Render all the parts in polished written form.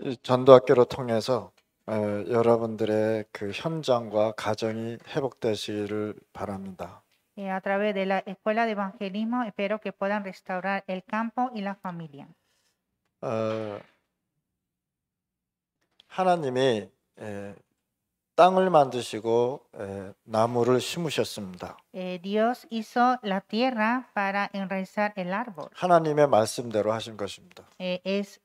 이 전도학교를 통해서 여러분들의 그 현장과 가정이 회복되시기를 바랍니다. A través de la escuela de evangelismo, espero que puedan restaurar el campo y la familia. 어, 하나님이 땅을 만드시고 나무를 심으셨습니다. Dios hizo la tierra para enraizar el árbol. 하나님의 말씀대로 하신 것입니다.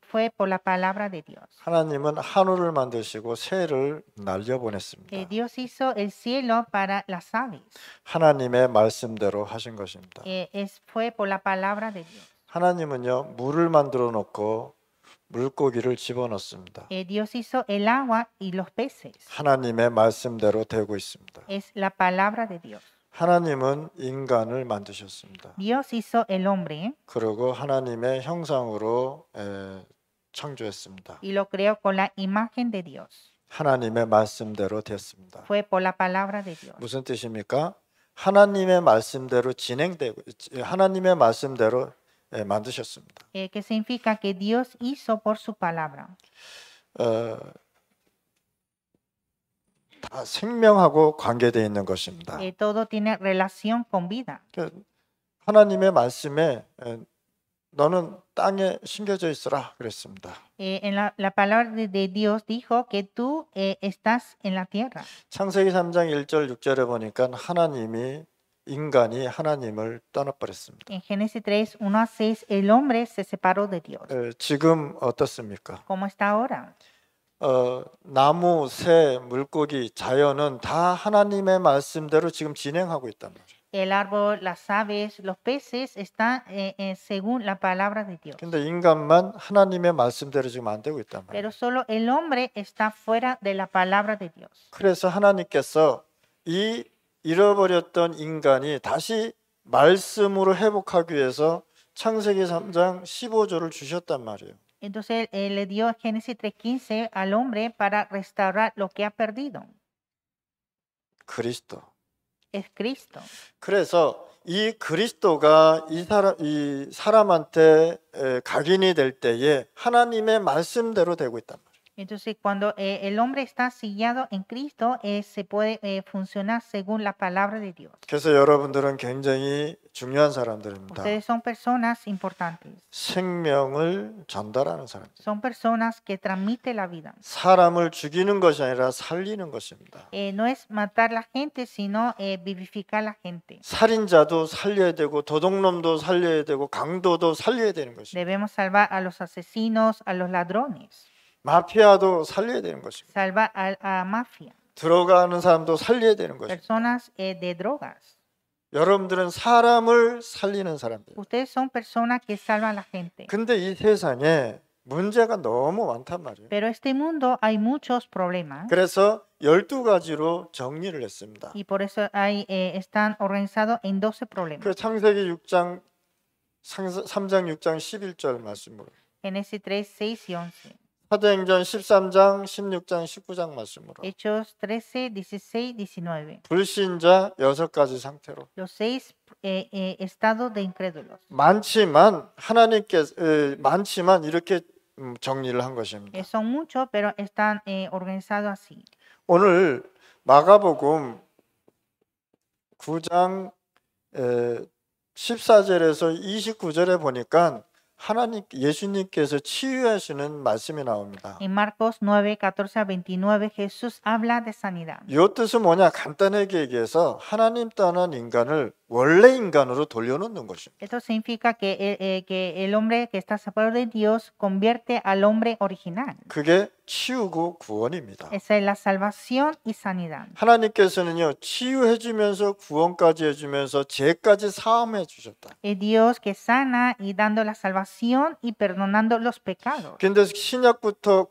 Fue por la palabra de Dios. 하나님은 하늘을 만드시고 새를 날려보냈습니다. Dios hizo el cielo para las aves. 하나님의 말씀대로 하신 것입니다. Fue por la palabra de Dios. 하나님은요, 물을 만들어 놓고 물고기를 집어넣습니다. Dios hizo el agua y los peces. 하나님의 말씀대로 되고 있습니다. Es la palabra de Dios. 하나님은 인간을 만드셨습니다. Dios hizo el hombre 그리고 하나님의 형상으로 창조했습니다. y lo creó con la imagen de Dios. 하나님의 말씀대로 됐습니다. Fue por la palabra de Dios. 무슨 뜻입니까? 하나님의 말씀대로 진행되고 하나님의 말씀대로 만드셨습니다. Que significa que Dios hizo por su palabra. 다 생명하고 관계되어 있는 것입니다. Todo tiene relación con vida. 하나님의 말씀에 너는 땅에 심겨져 있으라 그랬습니다. En la palabra de Dios dijo que tú estás en la tierra. 창세기 3장 1절 6절에 보니까 인간이 하나님을 떠나버렸습니다. En Génesis 3, 1 a 6, el hombre se separó de Dios. 지금 어떻습니까? ¿Cómo está ahora? 나무, 새, 물고기, 자연은 다 하나님의 말씀대로 지금 진행하고 있단 말이에요. El árbol, las aves, los peces están según la palabra de Dios. 근데 인간만 하나님의 말씀대로 지금 안 되고 있단 말이에요. Pero solo el hombre está fuera de la palabra de Dios. 그래서 하나님께서 이 잃어버렸던 인간이 다시 말씀으로 회복하기 위해서 창세기 3장 15절을 주셨단 말이에요. Entonces le dio Génesis 3:15 al hombre para restaurar lo que ha perdido. 그리스도. Es Cristo. 그래서 이 그리스도가 이 사람한테 각인이 될 때에 하나님의 말씀대로 되고 있단 말이에요. Entonces, cuando el hombre está sellado en Cristo, se puede funcionar según la palabra de Dios. 그래서 여러분들은 굉장히 중요한 사람들입니다. Ustedes son personas importantes. 생명을 전달하는 사람. Son personas que transmiten la vida. 사람을 죽이는 것이 아니라 살리는 것입니다. No es matar la gente, sino vivificar la gente. 살인자도 살려야 되고 도둑놈도 살려야 되고 강도도 살려야 되는 것입니다. Debemos salvar a los asesinos, a los ladrones. 마피아도 살려야 되는 것입니다. Salvar a mafia. 들어가는 사람도 살려야 되는 것입니다. Personas de drogas. 여러분들은 사람을 살리는 사람들. Ustedes son personas que salvan la gente. 근데 이 세상에 문제가 너무 많단 말이에요. Pero este mundo hay muchos problemas. 그래서 12가지로 정리를 했습니다. Y por eso están organizados en 12 problemas. 그 창세기 3장 6장 11절 말씀으로. Génesis 3, 6 y 11. 사도행전 13장 16장 19장 말씀으로. Hechos 13, 16, 19. 불신자 6가지 상태로. Los 6 estados de incrédulos. 많지만 이렇게 정리를 한 것입니다. Son muchos, pero están organizados así. 오늘 마가복음 9장 14절에서 29절에 보니까 예수님께서 치유하시는 말씀이 나옵니다. En Marcos 9, 14 a 29, Jesús habla de sanidad. 이 뜻은 뭐냐? 간단하게 얘기해서 하나님 떠난 인간을 원래 인간으로 돌려놓는 것입니다. Esto significa que el hombre que está separado de Dios convierte al hombre original. 그게 치유고 구원입니다. Esa es la salvación y sanidad. 하나님께서는요, 치유해주면서 구원까지 해주면서 죄까지 사함해 주셨다. Es Dios que sana y dando la salvación y perdonando los pecados. 근데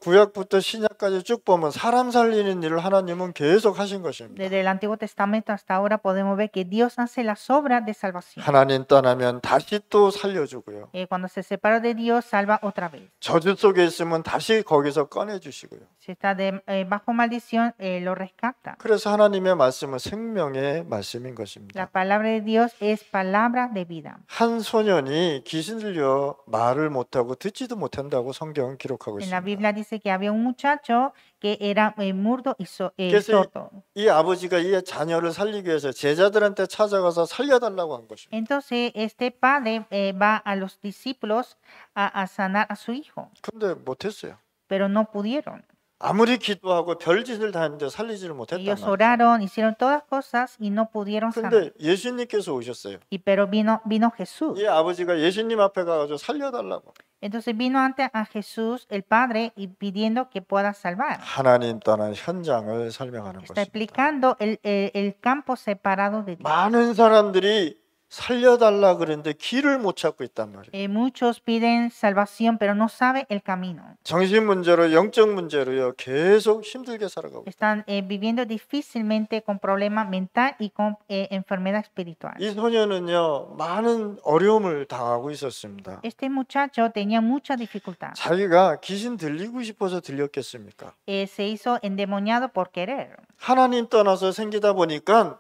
구약부터 신약까지 쭉 보면 사람 살리는 일을 하나님은 계속 하신 것입니다. Desde el Antiguo Testamento hasta ahora podemos ver que Dios hace las obras de salvación. 하나님 떠나면 다시 또 살려주고요. Cuando se separa de Dios, salva otra vez. 저주 속에 있으면 다시 거기서 꺼내주시고요. Si está bajo maldición, lo rescata. 그래서 하나님의 말씀은 생명의 말씀인 La 것입니다. palabra de Dios es palabra de vida. 한 소년이 귀신 들려 말을 못하고 듣지도 못한다고 성경은 기록하고 En la 있습니다. Biblia dice que había un muchacho que era mudo y 그래서 sordo. 이 아버지가 이 자녀를 살리기 위해서 제자들한테 찾아가서 살려달라고 한 것입니다. Entonces este padre va a los discípulos a sanar a su hijo, 근데 못했어요. pero no pudieron. 아무리 기도하고 별짓을 다 했는데 살리지를 못했단 Ellos 말이에요. oraron, hicieron todas cosas y no pudieron sanar. 근데 예수님께서 오셨어요. Pero vino Jesús. 이 아버지가 예수님 앞에 가서 살려달라고. Entonces vino ante a Jesús el Padre y pidiendo que pueda salvar. 하나님 떠난 현장을 설명하는 Está 것입니다. explicando el campo separado de Dios. 많은 사람들이 살려달라 그랬는데 길을 못 찾고 있단 말이에요. Muchos piden salvación, pero no saben el camino. 정신 문제로 영적 문제로요 계속 힘들게 살아가고. Están viviendo difícilmente con problemas mental y con enfermedad espiritual. 이 소녀는요 많은 어려움을 당하고 있었습니다. Este muchacho tenía mucha dificultad. 자기가 귀신 들리고 싶어서 들렸겠습니까? Se hizo endemoniado por querer. 하나님 떠나서 생기다 보니까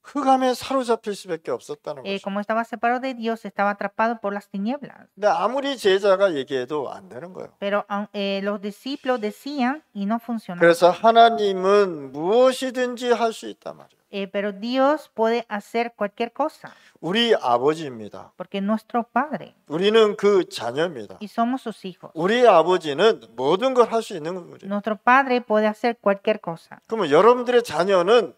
흑암에 사로잡힐 수밖에 없었다는 거죠. Como estaba separado de Dios, estaba atrapado por las tinieblas. 근데 아무리 제자가 얘기해도 안 되는 거예요. Pero los discípulos decían y no funcionaba. 그래서 하나님은 무엇이든지 할 수 있단 말이에요. Pero Dios puede hacer cualquier cosa, 우리 아버지입니다. porque es nuestro Padre 우리는 그 자녀입니다. y somos sus hijos. 우리 아버지는 모든 걸 할 수 있는 거죠. Nuestro Padre puede hacer cualquier cosa. 그러면 여러분들의 자녀는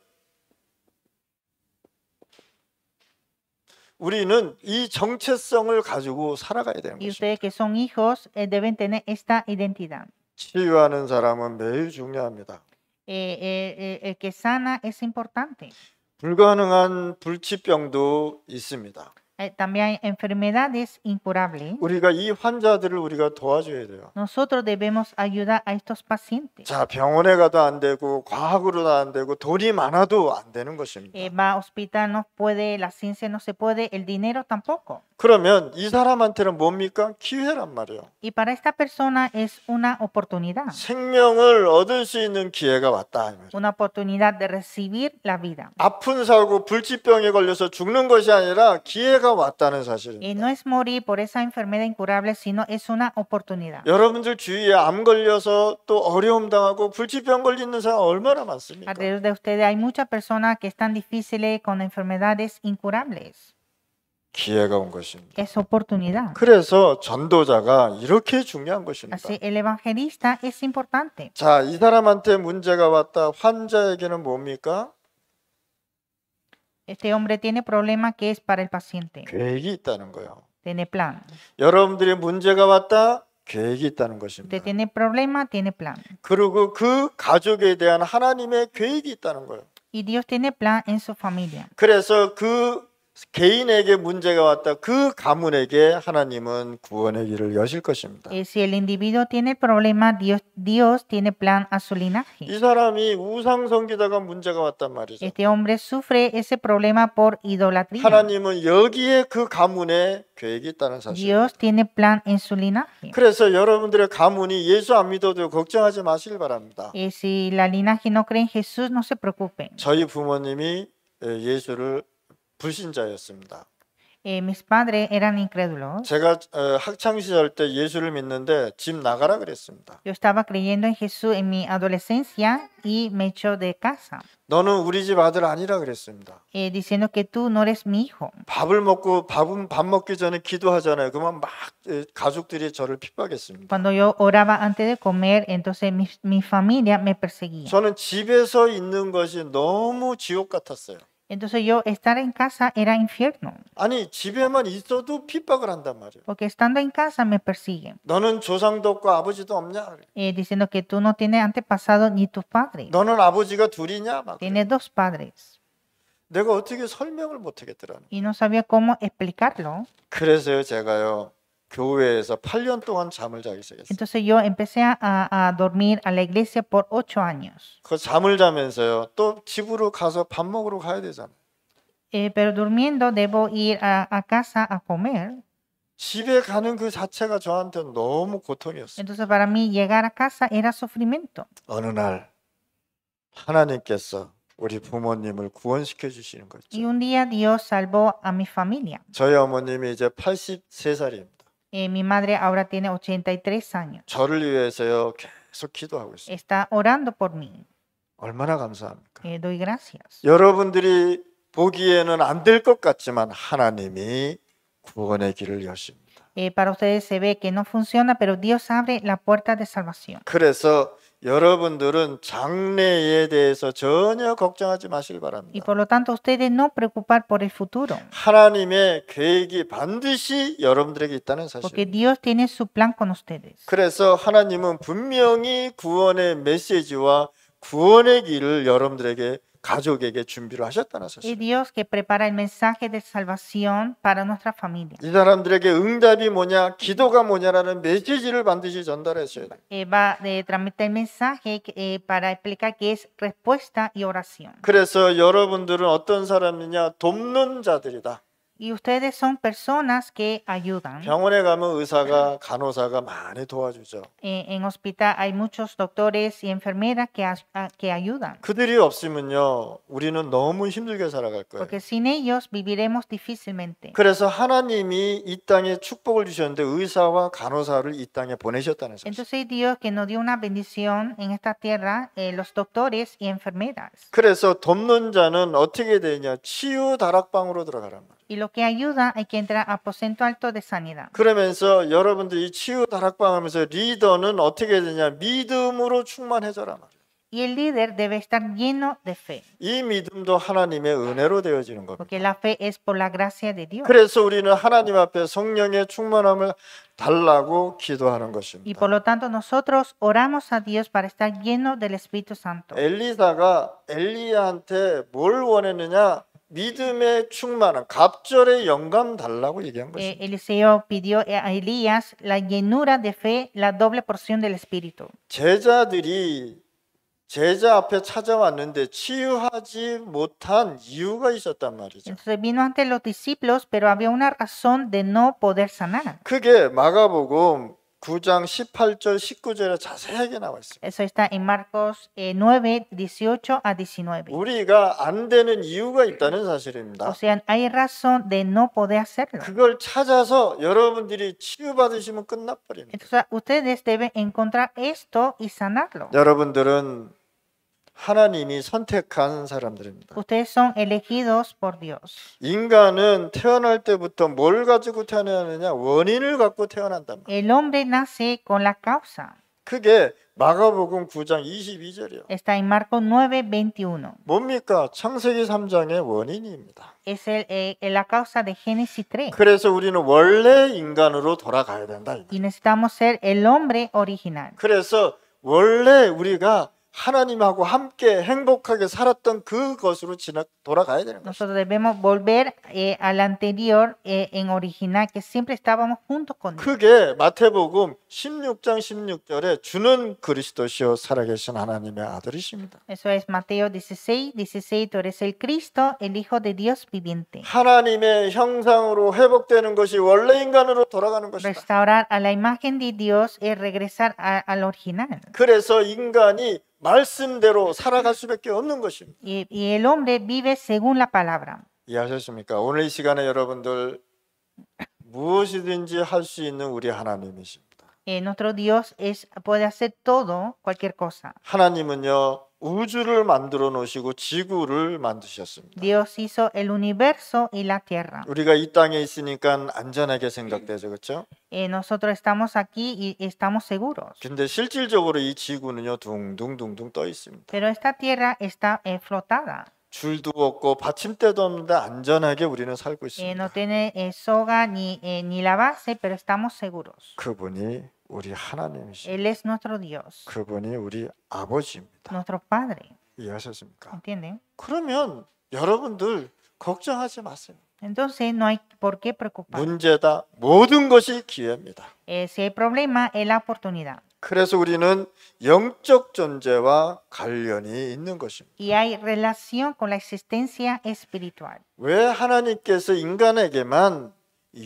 우리는 이 정체성을 가지고 살아가야 되는 Y 것입니다. ustedes que son hijos deben tener esta identidad. 치유하는 사람은 매우 중요합니다. El que sana es importante. 불가능한 불치병도 있습니다. También hay enfermedades incurables. 우리가 이 환자들을 우리가 도와줘야 돼요. Nosotros debemos ayudar a estos pacientes. 자, 병원에 가도 안 되고 과학으로도 안 되고 돈이 많아도 안 되는 것입니다. Va a hospital no puede, la ciencia no se puede, el dinero tampoco. 그러면 이 사람한테는 뭡니까? 기회란 말이에요. Y para esta persona es una oportunidad. 생명을 얻을 수 있는 기회가 왔다. 이 말이에요. Una oportunidad de recibir la vida. 아픈 사고 불치병에 걸려서 죽는 것이 아니라 기회가 왔다는 Y 사실입니다. no es morir por esa enfermedad incurable, sino es una oportunidad. 여러분들 주위에 암 걸려서 또 어려움 당하고 불치병 걸리는 사람 얼마나 많습니까? Alrededor de ustedes hay muchas personas que están difíciles con enfermedades incurables. 기회가 온 것입니다. Es oportunidad. 그래서 전도자가 이렇게 중요한 것입니다. Así el evangelista es importante. 자, 이 사람한테 문제가 왔다. 환자에게는 뭡니까? Este hombre tiene problema que es para el paciente. 계획이 있다는 거예요. Tiene plan. 여러분들이 문제가 왔다. 계획이 있다는 Usted 것입니다. tiene problema, tiene plan. 그리고 그 가족에 대한 하나님의 계획이 있다는 거예요. Y Dios tiene plan en su familia. 그래서 그 개인에게 문제가 왔다. 그 가문에게 하나님은 구원의 길을 여실 것입니다. Si el individuo tiene problema, Dios tiene plan a su 이 linaje. 사람이 우상 섬기다가 문제가 왔단 말이죠. Este hombre sufre ese problema por idolatría. 하나님은 여기에 그 가문에 계획이 있다는 사실. Dios tiene plan en su linaje. 그래서 여러분들의 가문이 예수 안 믿어도 걱정하지 마시길 바랍니다. Si la linaje no cree en Jesús, no se preocupen. 저희 부모님이 예수를 불신자였습니다. Mis padres eran incrédulos. 제가 학창 시절 때 예수를 믿는데 집 나가라 그랬습니다. Yo estaba creyendo en Jesús en mi adolescencia y me echó de casa, 너는 우리 집 아들 아니라 그랬습니다. diciendo que tú no eres mi hijo. 밥을 먹고 밥 먹기 전에 기도하잖아요. 그러면 막 가족들이 저를 핍박했습니다. Cuando yo oraba antes de comer, entonces mi familia me perseguía. 저는 집에서 있는 것이 너무 지옥 같았어요. Entonces yo estar en casa era infierno, 아니 집에만 있어도 핍박을 한단 말이에요. porque estando en casa me persiguen, 너는 조상도 없고 아버지도 없냐? diciendo que tú no tienes antepasados ni tus padres, 너는 아버지가 둘이냐? 막 그래요. tienes dos padres. 내가 어떻게 설명을 못 하겠더라는. Y no sabía cómo explicarlo. 그래서요 제가요 교회에서 8년 동안 잠을 자기 시작했어요. Entonces yo empecé a dormir a la iglesia por 8 años. 그 잠을 자면서요 또 집으로 가서 밥 먹으러 가야 되잖아요. pero durmiendo debo ir a casa a comer. 집에 가는 그 자체가 저한테 너무 고통이었어요. Entonces para mí llegar a casa era sufrimiento. 어느 날 하나님께서 우리 부모님을 구원시켜 주시는 거죠. Y un día Dios salvó a mi familia. 저희 어머님이 이제 83살입니다. Mi madre ahora tiene 83 años. 저를 위해서요 계속 기도하고 있어요. Está orando por mí. 얼마나 감사합니까? Doy gracias. 여러분들이 보기에는 안 될 것 같지만 하나님이 구원의 길을 여십니다. Para ustedes se ve que no funciona, pero Dios abre la puerta de salvación. 그래서 여러분들은 장래에 대해서 전혀 걱정하지 마시기 Y 바랍니다. por lo tanto, ustedes no preocupar por el futuro, 하나님의 계획이 반드시 여러분들에게 있다는 porque 사실. Dios tiene su plan con ustedes. 그래서 하나님은 분명히 구원의 메시지와 구원의 길을 여러분들에게 가족에게 준비를 하셨다는 Es 사실. Dios que prepara el mensaje de salvación para nuestra familia. 이 사람들에게 응답이 뭐냐, 기도가 뭐냐라는 메시지를 반드시 전달하셔야 돼요. Va a tramitar el mensaje para explicar qué es respuesta y oración. 그래서 여러분들은 어떤 사람이냐, 돕는 자들이다. Y ustedes son personas que ayudan. 병원에 가면 의사가, 간호사가 많이 도와주죠. En hospital hay muchos doctores y enfermeras que ayudan. 그들이 없으면요, 우리는 너무 힘들게 살아갈 거예요. Porque sin ellos viviremos difícilmente. 그래서 하나님이 이 땅에 축복을 주셨는데 의사와 간호사를 이 땅에 보내셨다는 사실. Entonces Dios que nos dio una bendición en esta tierra, los doctores y enfermeras. 그래서 돕는 자는 어떻게 되냐, 치유 다락방으로 들어가란 말이에요. Y lo que ayuda hay que entrar a aposento alto de sanidad. 그러면서 여러분들이 치유 다락방 하면서 리더는 어떻게 되냐, 믿음으로 충만해져란 말이에요. Y el líder debe estar lleno de fe, 이 믿음도 하나님의 은혜로 되어지는 겁니다. porque la fe es por la gracia de Dios. 그래서 우리는 하나님 앞에 성령의 충만함을 달라고 기도하는 Y 것입니다. por lo tanto nosotros oramos a Dios para estar lleno del Espíritu Santo. 엘리사가 엘리야한테 뭘 원했느냐, 믿음의 충만함, 갑절의 영감 달라고 얘기한 것입니다. Eliseo pidió a Elías la llenura de fe, la doble porción del Espíritu. 제자들이 제자 앞에 찾아왔는데 치유하지 못한 이유가 있었단 말이죠. Entonces vino ante los discípulos, pero había una razón de no poder sanar. 그게 마가복음 9장 18절 19절에 자세하게 나와 있습니다. Eso está en Marcos 9, 18 a 19. 우리가 안 되는 이유가 있다는 사실입니다. O sea, hay razón de no poder hacerlo. 그걸 찾아서 여러분들이 치유받으시면 끝나버립니다. Entonces ustedes deben encontrar esto y sanarlo. 여러분들은 하나님이 선택한 사람들입니다. Ustedes son elegidos por Dios. 인간은 태어날 때부터 뭘 가지고 태어나느냐, 원인을 갖고 태어난단 말이에요. El hombre nace con la causa. 그게 마가복음 9장 22절이요. Está en Marcos 9, 21. 뭡니까? 창세기 3장의 원인입니다. Es la causa de Génesis 3. 그래서 우리는 원래 인간으로 돌아가야 된다. Y necesitamos ser el hombre original. 그래서 원래 우리가 하나님하고 함께 행복하게 살았던 그것으로 돌아가야 되는 것입니다. Nosotros debemos volver al anterior en original, que siempre estábamos juntos con Dios. 그게 마태복음 16장 16절에 주는 그리스도시요 살아계신 하나님의 아들이십니다. Eso es Mateo 16, 16. Tú eres el Cristo, el Hijo de Dios viviente. 하나님의 형상으로 회복되는 것이 원래 인간으로 돌아가는 것이다. Restaurar a la imagen de Dios es regresar al original. 그래서 인간이 말씀대로 살아갈 수밖에 없는 것입니다. Y el hombre vive según la palabra. 이해하셨습니까? 오늘 이 시간에 여러분들 무엇이든지 할 수 있는 우리 하나님이십니다. Nuestro Dios puede hacer todo, cualquier cosa. 하나님은요, 우주를 만들어 놓으시고 지구를 만드셨습니다. Dios hizo el universo y la tierra. 우리가 이 땅에 있으니까 안전하게 생각되죠, 그렇죠? Nosotros estamos aquí y estamos seguros. 근데 실질적으로 이 지구는요, 둥둥둥둥 떠 있습니다. Pero esta tierra está flotada. 줄도 없고 받침대도 없는데 안전하게 우리는 살고 있습니다. No tiene soga ni la base, pero estamos seguros. 그분이 우리 하나님이십니다. Él es nuestro Dios, 그분이 우리 아버지입니다. nuestro Padre. 이해하셨습니까? ¿Entienden? 그러면 여러분들 걱정하지 마세요. Entonces no hay por qué preocupar. 문제다. 모든 것이 기회입니다. Si hay problema, es la oportunidad. 그래서 우리는 영적 존재와 관련이 있는 것입니다. Y hay relación con la existencia espiritual. 왜 하나님께서 인간에게만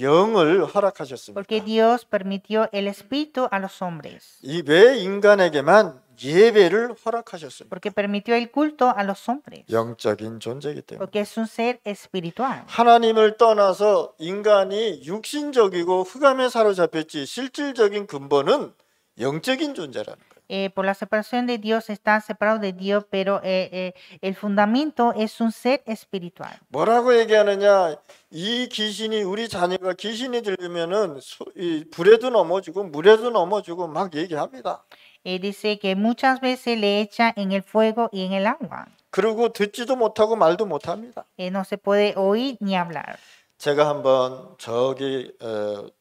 영을 허락하셨습니까? Porque Dios permitió el espíritu a los hombres. 이 왜 인간에게만 예배를 허락하셨습니까? Porque permitió el culto a los hombres. 영적인 존재이기 때문에. Porque es un ser espiritual. 하나님을 떠나서 인간이 육신적이고 흑암에 사로잡혔지 실질적인 근본은 영적인 존재라는 거예요. Por la separación de Dios está separado de Dios, pero el fundamento es un ser espiritual. 뭐라고 얘기하느냐? 이 귀신이 우리 자녀가 귀신이 들리면은 이 불에도 넘어지고 물에도 넘어지고 막 얘기합니다. Dice que muchas veces le echa en el fuego y en el agua. 그리고 듣지도 못하고 말도 못합니다. No se puede oír ni hablar. 제가 한번 저기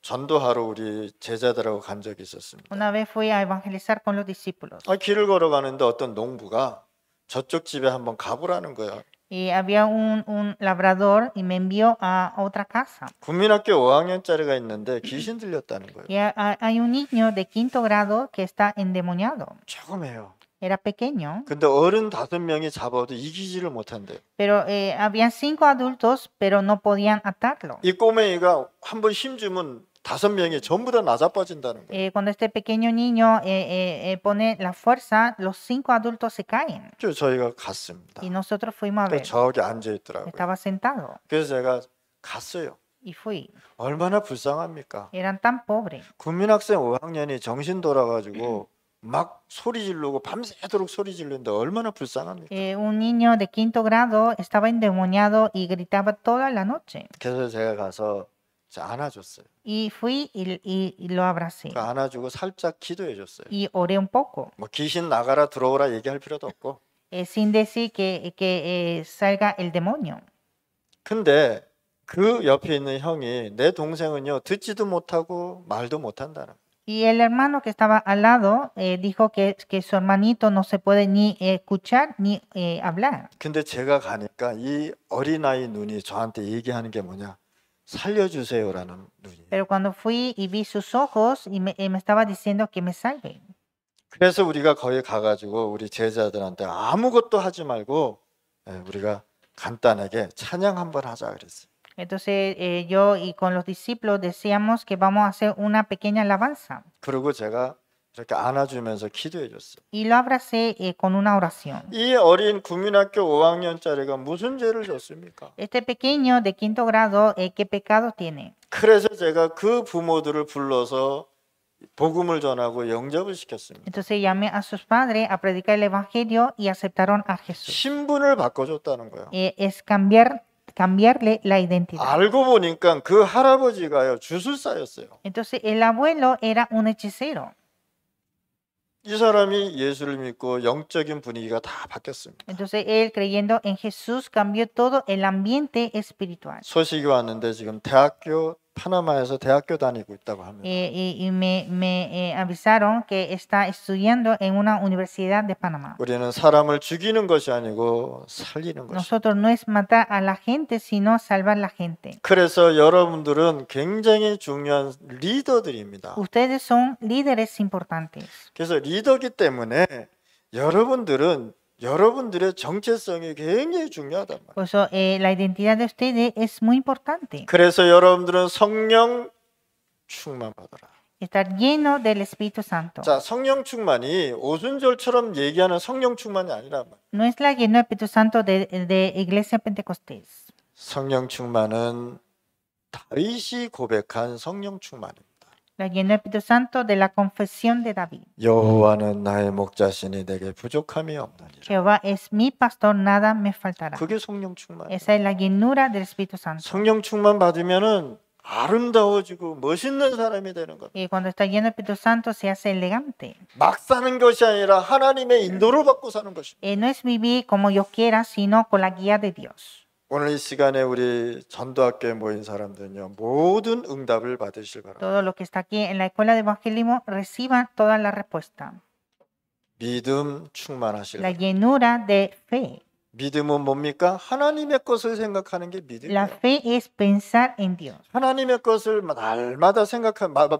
전도하러 우리 제자들하고 간 적이 있었습니다. Una vez fui a evangelizar con los discípulos. 길을 걸어가는데 어떤 농부가 저쪽 집에 한번 가보라는 거야. Y había un labrador y me envió a otra casa. 국민학교 5학년짜리가 있는데 귀신 들렸다는 거예요. Y hay un niño de quinto grado que está endemoniado. 조금해요. Era pequeño, 근데 어른 5명이 잡아도 이기지를 못한대요. pero habían 5 adultos, pero no podían atarlo. 이 꼬맹이가 한번 힘주면 5명이 전부 다 나자빠진다는 거예요. Cuando este pequeño niño pone la fuerza, los 5 adultos se caen. 저희가 갔습니다. Y nosotros fuimos a ver. 저기 앉아 있더라고요. Estaba sentado 그래서 제가 갔어요. y fui. 얼마나 불쌍합니까? Eran tan pobres. 국민학생 5학년이 정신 돌아가지고 막 소리 지르고 밤새도록 소리 지르는데 얼마나 불쌍합니까? Un niño de quinto grado estaba endemoniado y gritaba toda la noche. 그래서 제가 가서 안아줬어요. Y fui y lo abracé. 안아주고 살짝 기도해 줬어요. Y oré un poco, 뭐 귀신 나가라 들어오라 얘기할 필요도 없고. sin decir que salga el demonio. 근데 그 옆에 있는 형이 내 동생은요 듣지도 못하고 말도 못한다는 거예요. Y el hermano que estaba al lado dijo que su hermanito no se puede ni escuchar ni hablar. 근데 제가 가니까 이 어린아이 눈이 저한테 얘기하는 게 뭐냐? 살려주세요라는 눈이. Pero cuando fui y vi sus ojos y me estaba diciendo que me salve. 그래서 우리가 거기 가가지고 우리 제자들한테 아무것도 하지 말고 우리가 간단하게 찬양 한번 하자 그랬어요. Entonces yo y con los discípulos decíamos que vamos a hacer una pequeña alabanza. 그리고 제가 이렇게 안아주면서 기도해 줬어요. Y lo abracé con una oración. 이 어린 국민학교 5학년짜리가 무슨 죄를 졌습니까? Este pequeño de quinto grado, ¿qué pecado tiene? 그래서 제가 그 부모들을 불러서 복음을 전하고 영접을 시켰습니다. Entonces llamé a sus padres a predicar el evangelio y aceptaron a Jesús. 신분을 바꿔줬다는 거예요. Es cambiarle la identidad. 알고 보니까 그 할아버지가요 주술사였어요. Entonces el abuelo era un hechicero. 이 사람이 예수를 믿고 영적인 분위기가 다 바뀌었습니다. Entonces él creyendo en Jesús cambió todo el ambiente espiritual. 소식이 왔는데 지금 파나마에서 대학교 다니고 있다고 합니다. Y me avisaron que está estudiando en una universidad de Panamá. 우리는 사람을 죽이는 것이 아니고 살리는 것입니다. Nosotros no es matar a la gente, sino salvar la gente. 그래서 여러분들은 굉장히 중요한 리더들입니다. Ustedes son líderes importantes. 그래서 리더기 때문에 여러분들의 정체성이 굉장히 중요하단 말이에요. Por eso la identidad de ustedes es muy importante. 그래서 여러분들은 성령 충만 받아라. Estar lleno del Espíritu Santo. 자, 성령 충만이 오순절처럼 얘기하는 성령 충만이 아니란 말이에요. No es la lleno del Espíritu Santo de Iglesia Pentecostés. 성령 충만은 다윗이 고백한 성령 충만입니다. La lleno del Espíritu Santo de la confesión de David. 여호와는 나의 목자시니 내게 부족함이 없나니라. Jehová es mi pastor, nada me faltará. 그게 성령 충만. Esa es la llenura del Espíritu Santo. 성령 충만 받으면은 아름다워지고 멋있는 사람이 되는 겁니다. Y cuando está lleno del Espíritu Santo se hace elegante. 막 사는 것이 아니라 하나님의 인도를 받고 사는 것입니다. No es vivir como yo quiera, sino con la guía de Dios. 오늘 이 시간에 우리 전도학교에 모인 사람들은요 모든 응답을 받으실 바랍니다. Todo lo que está aquí en la escuela de evangelismo reciban toda la respuesta. 믿음 충만하실 La 바랍니다. llenura de fe. 믿음은 뭡니까? 하나님의 것을 생각하는 게 La 믿음이에요. fe es pensar en Dios. 하나님의 것을 날마다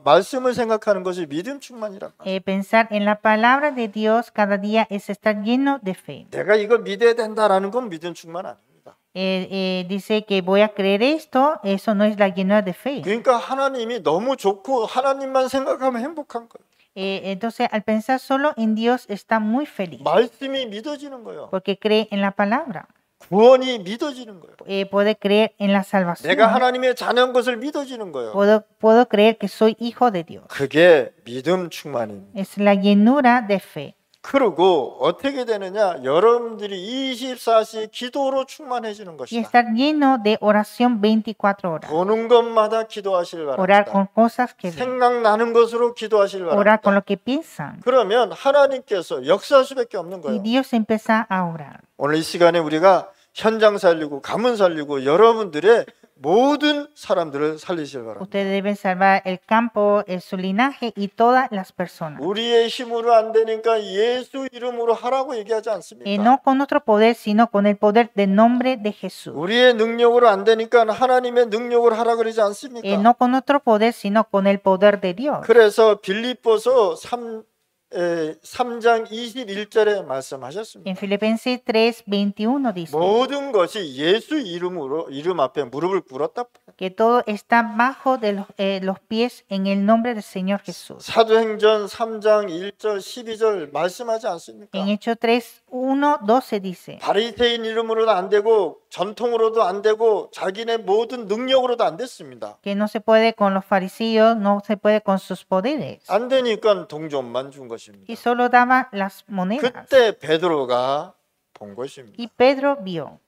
말씀을 생각하는 것이 믿음 충만이란 말이에요. Pensar en la palabra de Dios cada día es estar lleno de fe. 내가 이걸 믿어야 된다라는 건 믿음 충만 아닙니다. Dice que voy a creer esto, eso no es la llenura de fe. 그러니까 하나님이 너무 좋고 하나님만 생각하면 행복한 거예요. Entonces, al pensar solo en Dios, está muy feliz 말씀이 믿어지는 거예요. porque cree en la palabra. 구원이 믿어지는 거예요. Puede creer en la salvación. 내가 하나님의 자녀인 것을 믿어지는 거예요. Puedo creer que soy hijo de Dios. 그게 믿음 충만입니다. Es la llenura de fe. 그리고 어떻게 되느냐? 여러분들이 24시 기도로 충만해지는 Y 것이다. estar lleno de oración 24 horas. 보는 것마다 기도하시길 Orar 바랍니다. con cosas que ven. 생각나는 것으로 기도하시길 Orar con 바랍니다. lo que piensan. 그러면 하나님께서 역사할 수밖에 없는 Y 거예요. Dios empieza a orar. 오늘 이 시간에 우리가 현장 살리고 가문 살리고 여러분들의 모든 사람들을 살리시길 바랍니다. Ustedes deben salvar el campo, su linaje y todas las personas. 우리의 힘으로 안 되니까 예수 이름으로 하라고 얘기하지 않습니까? No con nuestro poder, sino con el poder del nombre de Jesús. 우리의 능력으로 안 되니까 하나님의 능력으로 하라 그러지 않습니까? No con nuestro poder, sino con el poder de Dios. 그래서 빌립보서 3장 21절에 말씀하셨습니다. En Filipenses 3:21 dice 모든 것이 예수 이름으로 이름 앞에 무릎을 꿇었다. que todo está bajo de los pies en el nombre del Señor Jesús. 사도행전 3장 1절 12절 말씀하지 않습니까? En Hechos 3:1-12 dice 바리새인 이름으로도 안 되고 전통으로도 안 되고 자기네 모든 능력으로도 안 됐습니다. que no se puede con los fariseos, no se puede con sus poderes. 안 되니까 동전만 준 것입니다. Y solo daba las monedas. 그때 베드로가 본 것입니다. Y Pedro vio,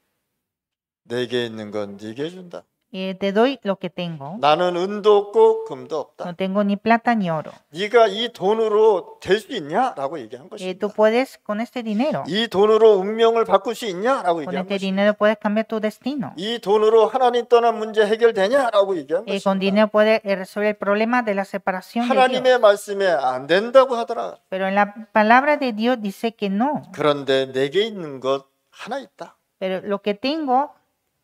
내게 있는 건 네게 준다. te doy lo que tengo. 나는 은도 없고 금도 없다. No tengo ni plata ni oro. 네가 이 돈으로 될 수 있냐라고 얘기한 Tú 것입니다. puedes con este dinero. 이 돈으로 운명을 바꿀 수 있냐라고 Con 얘기한 este 것입니다. dinero puedes cambiar tu destino. 이 돈으로 하나님 떠난 문제 해결되냐라고 얘기한 Con 것입니다. dinero puedes resolver el problema de la separación de Dios. 하나님의 말씀에 안 된다고 하더라. Pero en la palabra de Dios dice que no. 그런데 내게 있는 것 하나 있다. Pero lo que tengo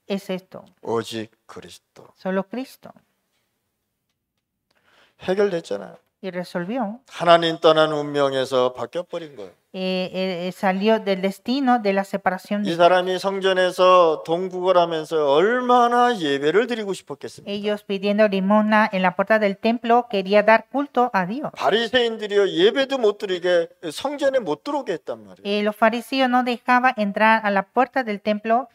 es esto, 오직 그리스도. solo Cristo. 해결됐잖아요. Y resolvió. 하나님 떠난 운명에서 바뀌어버린 거예요. Salió del destino de la separación de 이 Dios. 사람이 성전에서 동국을하면서 얼마나 예배를 드리고 싶었겠습니까? Ellos pidiendo limosna en la puerta del templo quería dar culto a Dios. 바리새인들이요 예배도 못 드리게 성전에 못 들어오게 했단 말이에요. Los fariseos no dejaban entrar a la puerta del templo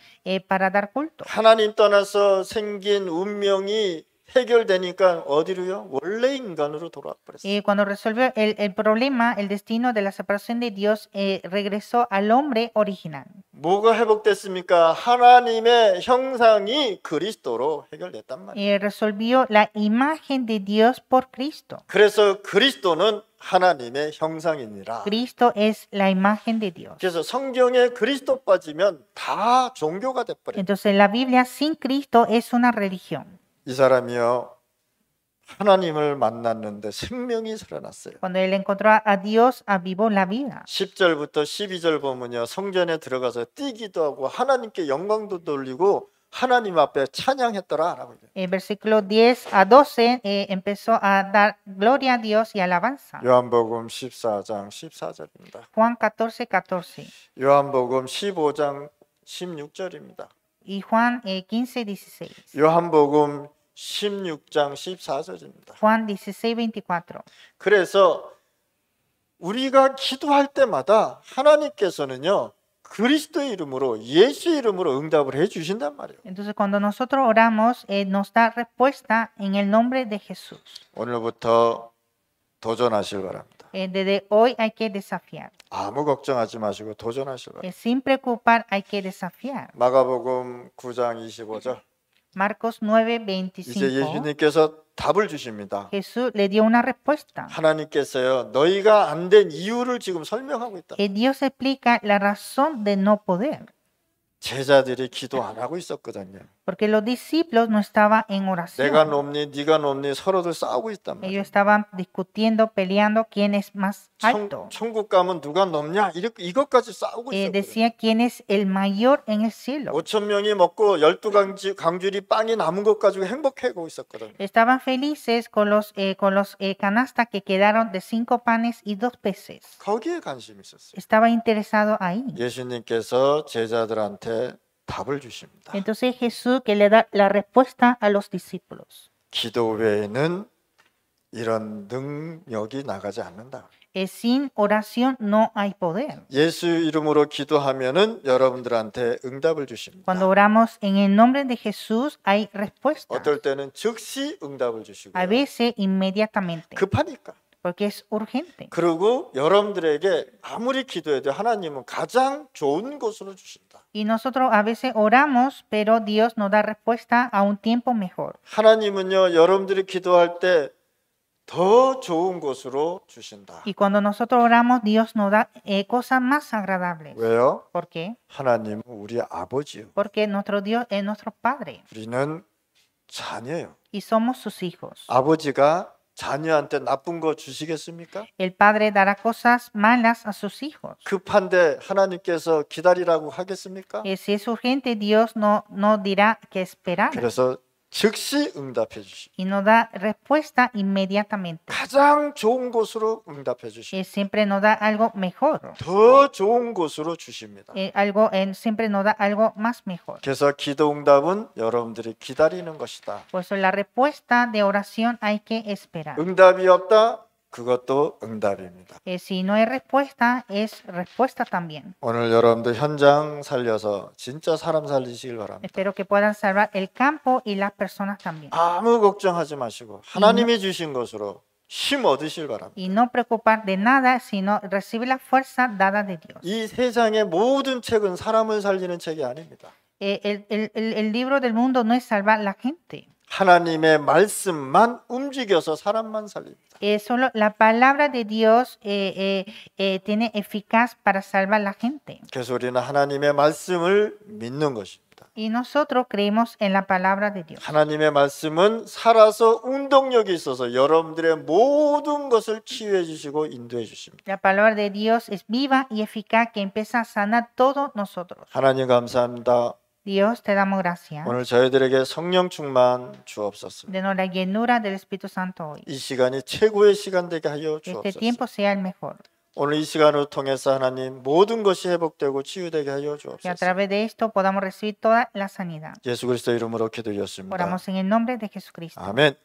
para dar culto. 하나님 떠나서 생긴 운명이 해결되니까 어디로요? 원래 인간으로 돌아와 버렸어요. Cuando resolvió el problema, el destino de la separación de Dios, regresó al hombre original. 뭐가 회복됐습니까? 하나님의 형상이 그리스도로 해결됐단 말이에요. Resolvió la imagen de Dios por Cristo. 그래서 그리스도는 하나님의 형상이니라. Cristo es la imagen de Dios. 그래서 성경에 그리스도 빠지면 다 종교가 돼버려요. Entonces la Biblia sin Cristo es una religión. 이 사람이요 하나님을 만났는데 생명이 살아났어요. Cuando él encontró a Dios, avivó la vida. 10절부터 12절 보면요 성전에 들어가서 뛰기도 하고 하나님께 영광도 돌리고 하나님 앞에 찬양했더라라고. Versículo 10-12 empezó a dar gloria a Dios y alabanza. 요한복음 14장 14절입니다. Juan 14:14 요한복음 15장 16절입니다. y Juan 15:16. 요한복음 16장 14절입니다. Juan 16:24. 그래서 우리가 기도할 때마다 하나님께서는요 그리스도의 이름으로 예수 이름으로 응답을 해 주신단 말이에요. Entonces cuando nosotros oramos, nos da respuesta en el nombre de Jesús. 오늘부터 도전하실 바랍니다. Desde hoy hay que desafiar. 아무 걱정하지 마시고 도전하실 바랍니다. Sin preocupar hay que desafiar. 마가복음 9장 25절. Marcos 이제 9:25. 예수님께서 답을 주십니다. Jesús le dio una respuesta. 하나님께서요 너희가 안 된 이유를 지금 설명하고 있다. Dios explica la razón de no poder. 제자들이 기도 안 하고 있었거든요. Porque los discípulos no estaban en 내가 oración. 높니 네가 높니 서로들 싸우고 있단 말이야. Ellos estaban discutiendo, peleando quién es más alto. 천국 가면 누가 높냐 이것까지 싸우고 있었거든. Decía quién es el mayor en el cielo. 5천 명이 먹고 12강줄이 빵이 남은 것 가지고 행복해하고 있었거든. Estaban felices con los canastas que quedaron de 5 panes y 2 peces. 거기에 관심이 있었어요. Estaba interesado ahí. 예수님께서 제자들한테 답을 주십니다. Entonces Jesús que le da la respuesta a los discípulos. 기도 외에는 이런 능력이 나가지 않는다. Sin oración no hay poder. 예수 이름으로 기도하면은 여러분들한테 응답을 주십니다. Cuando oramos en el nombre de Jesús hay respuesta. 어떨 때는 즉시 응답을 주시고 A veces inmediatamente. 급하니까. Porque es urgente. 그리고 여러분들에게 아무리 기도해도 하나님은 가장 좋은 곳으로 주신다. Y nosotros a veces oramos, pero Dios nos da respuesta a un tiempo mejor. 하나님은요, 여러분들이 기도할 때 더 좋은 곳으로 주신다. Y cuando nosotros oramos, Dios nos da cosas más agradables. 왜요? ¿Por qué? 하나님은 우리 아버지요. Porque nuestro Dios es nuestro Padre 우리는 자녀요. y somos sus hijos. 아버지가 자녀한테 나쁜 거 주시겠습니까? El Padre dará cosas malas a sus hijos. 급한데 하나님께서 기다리라고 하겠습니까? Si es urgente, Dios no dirá que esperar 그래서 즉시 응답해 주시. y nos da respuesta inmediatamente. 가장 좋은 곳으로 응답해 주시. Siempre nos da algo mejor. 더 좋은 곳으로 주십니다. Siempre nos da algo más mejor. 그래서 기도 응답은 여러분들이 기다리는 것이다. Por eso la respuesta de oración hay que esperar. 응답이 없다? 그것도 응답입니다. Si no hay respuesta, es respuesta también. 오늘 여러분들 현장 살려서 진짜 사람 살리시길 바랍니다. Espero que puedan salvar el campo y las personas también. 아무 걱정하지 마시고 하나님이 주신 것으로 힘 얻으실 바랍니다. Y no preocupar de nada, sino recibir la fuerza dada de Dios. 이 세상의 모든 책은 사람을 살리는 책이 아닙니다. El libro del mundo no es salvar la gente. 하나님의 말씀만 움직여서 사람만 살립니다. Solo la palabra de Dios tiene eficaz para salvar la gente. 그래서 우리는 하나님의 말씀을 믿는 것입니다. Y nosotros creemos en la palabra de Dios. 하나님의 말씀은 살아서 운동력이 있어서 여러분들의 모든 것을 치유해 주시고 인도해 주십니다. La palabra de Dios es viva y eficaz que empieza a sanar todos nosotros. 하나님 감사합니다. Dios, te damos gracias. 오늘 저희들에게 성령 충만 주옵소서. Denos la llenura del Espíritu Santo hoy. 이 시간이 최고의 시간 되게 하여 Que este 주옵소서. tiempo sea el mejor. 오늘 이 시간을 통해서 하나님 모든 것이 회복되고 치유되게 하여 Que a 주옵소서. través de esto podamos recibir toda la sanidad. 예수 그리스도 이름으로 기도드렸습니다. Oramos en el nombre de Jesucristo. 아멘.